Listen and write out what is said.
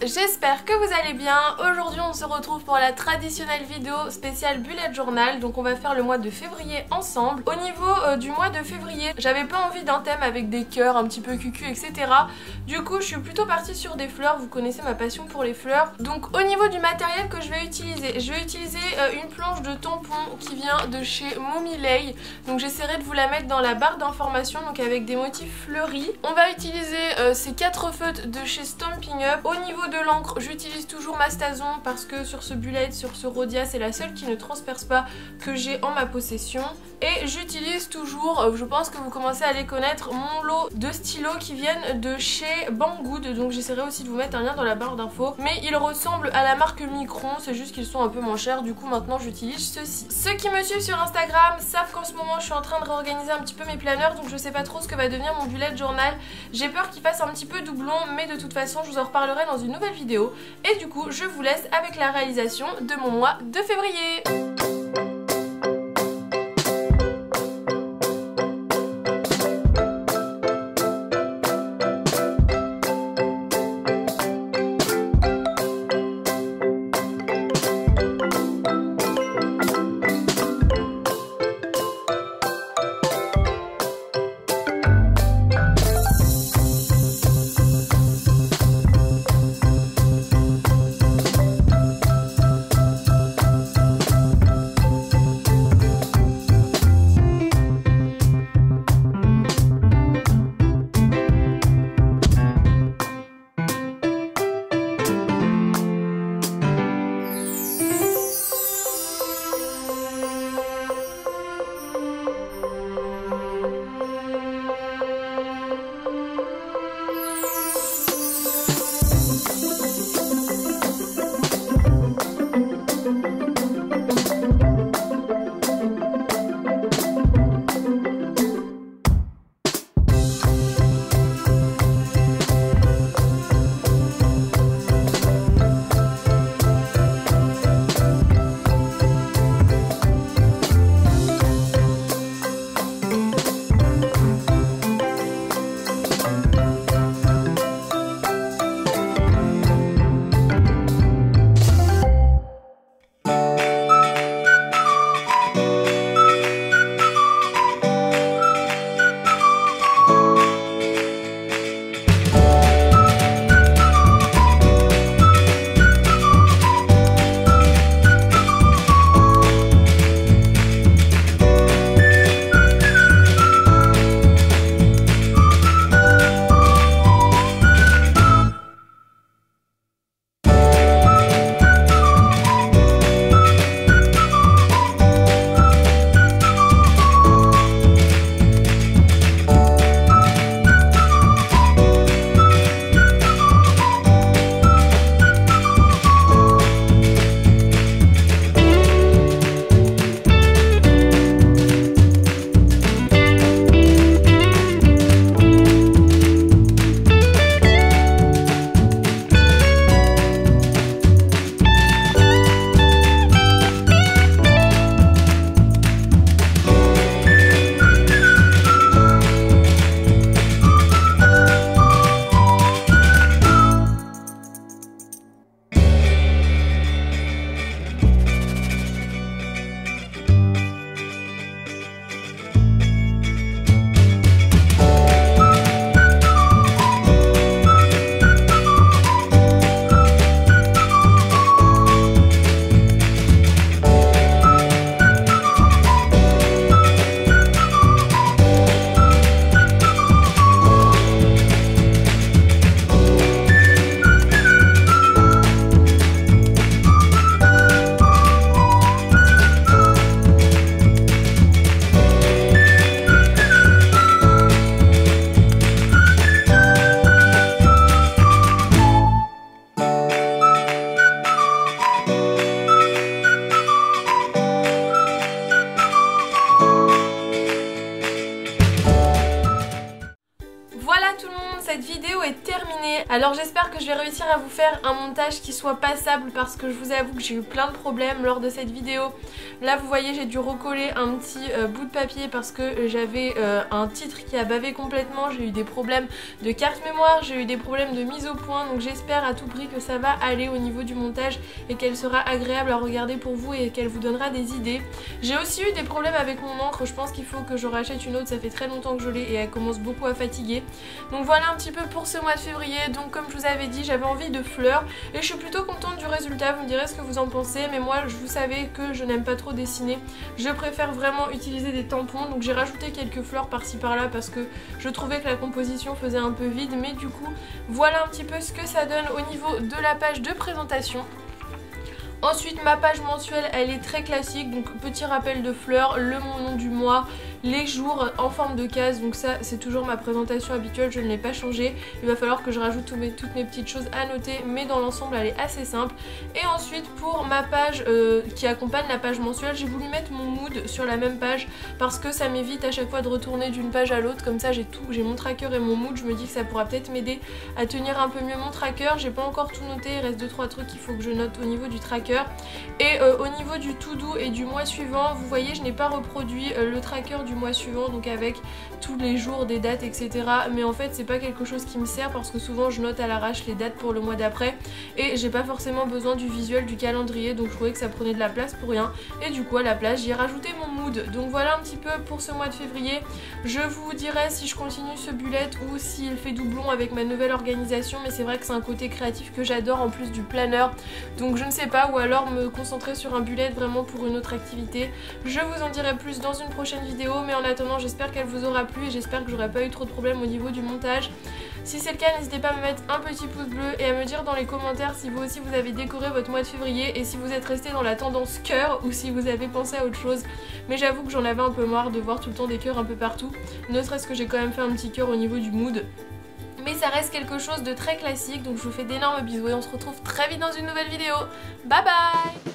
j'espère que vous allez bien. Aujourd'hui on se retrouve pour la traditionnelle vidéo spéciale bullet journal. Donc on va faire le mois de février ensemble. Au niveau du mois de février, j'avais pas envie d'un thème avec des cœurs un petit peu cucu etc. Du coup je suis plutôt partie sur des fleurs, vous connaissez ma passion pour les fleurs. Donc au niveau du matériel que je vais utiliser une planche de tampon qui vient de chez Momilei. Donc j'essaierai de vous la mettre dans la barre d'information, donc avec des motifs fleuris. On va utiliser ces 4 feutres de chez Stampin' Up. Au niveau de l'encre, j'utilise toujours ma Stazon parce que sur ce bullet, sur ce Rhodia, c'est la seule qui ne transperce pas que j'ai en ma possession. Et j'utilise toujours, je pense que vous commencez à les connaître, mon lot de stylos qui viennent de chez Banggood. Donc j'essaierai aussi de vous mettre un lien dans la barre d'infos. Mais ils ressemblent à la marque Micron, c'est juste qu'ils sont un peu moins chers. Du coup maintenant j'utilise ceux-ci. Ceux qui me suivent sur Instagram savent qu'en ce moment je suis en train de réorganiser un petit peu mes planeurs. Donc je sais pas trop ce que va devenir mon bullet journal. J'ai peur qu'il fasse un petit peu doublon, mais de toute façon je vous en reparlerai dans une nouvelle vidéo. Et du coup je vous laisse avec la réalisation de mon mois de février. Alors j'espère que je vais réussir à vous faire un montage qui soit passable parce que je vous avoue que j'ai eu plein de problèmes lors de cette vidéo. Là vous voyez j'ai dû recoller un petit bout de papier parce que j'avais un titre qui a bavé complètement. J'ai eu des problèmes de carte mémoire, j'ai eu des problèmes de mise au point, donc j'espère à tout prix que ça va aller au niveau du montage et qu'elle sera agréable à regarder pour vous et qu'elle vous donnera des idées. J'ai aussi eu des problèmes avec mon encre, je pense qu'il faut que je rachète une autre, ça fait très longtemps que je l'ai et elle commence beaucoup à fatiguer. Donc voilà un petit peu pour ce mois de février. Donc comme je vous avais dit, j'avais envie de fleurs et je suis plutôt contente du résultat. Vous me direz ce que vous en pensez, mais moi vous savez que je n'aime pas trop dessiner. Je préfère vraiment utiliser des tampons, donc j'ai rajouté quelques fleurs par-ci par-là parce que je trouvais que la composition faisait un peu vide, mais du coup voilà un petit peu ce que ça donne au niveau de la page de présentation. Ensuite ma page mensuelle elle est très classique, donc petit rappel de fleurs, mon nom du mois, les jours en forme de case, donc ça c'est toujours ma présentation habituelle, je ne l'ai pas changé. Il va falloir que je rajoute toutes mes petites choses à noter, mais dans l'ensemble elle est assez simple. Et ensuite pour ma page qui accompagne la page mensuelle, j'ai voulu mettre mon mood sur la même page parce que ça m'évite à chaque fois de retourner d'une page à l'autre, comme ça j'ai tout, j'ai mon tracker et mon mood. Je me dis que ça pourra peut-être m'aider à tenir un peu mieux mon tracker. J'ai pas encore tout noté, il reste 2-3 trucs qu'il faut que je note au niveau du tracker. Et au niveau du to do et du mois suivant, vous voyez je n'ai pas reproduit le tracker du mois suivant, donc avec tous les jours, des dates, etc. Mais en fait c'est pas quelque chose qui me sert parce que souvent je note à l'arrache les dates pour le mois d'après et j'ai pas forcément besoin du visuel du calendrier, donc je trouvais que ça prenait de la place pour rien. Et du coup à la place j'ai rajouté mon mood. Donc voilà un petit peu pour ce mois de février. Je vous dirai si je continue ce bullet ou s'il fait doublon avec ma nouvelle organisation, mais c'est vrai que c'est un côté créatif que j'adore en plus du planner, donc je ne sais pas, ou alors me concentrer sur un bullet vraiment pour une autre activité. Je vous en dirai plus dans une prochaine vidéo, mais en attendant j'espère qu'elle vous aura plu et j'espère que j'aurai pas eu trop de problèmes au niveau du montage. Si c'est le cas, n'hésitez pas à me mettre un petit pouce bleu et à me dire dans les commentaires si vous aussi vous avez décoré votre mois de février et si vous êtes resté dans la tendance cœur ou si vous avez pensé à autre chose. Mais j'avoue que j'en avais un peu marre de voir tout le temps des cœurs un peu partout, ne serait-ce que j'ai quand même fait un petit cœur au niveau du mood. Mais ça reste quelque chose de très classique, donc je vous fais d'énormes bisous et on se retrouve très vite dans une nouvelle vidéo. Bye bye!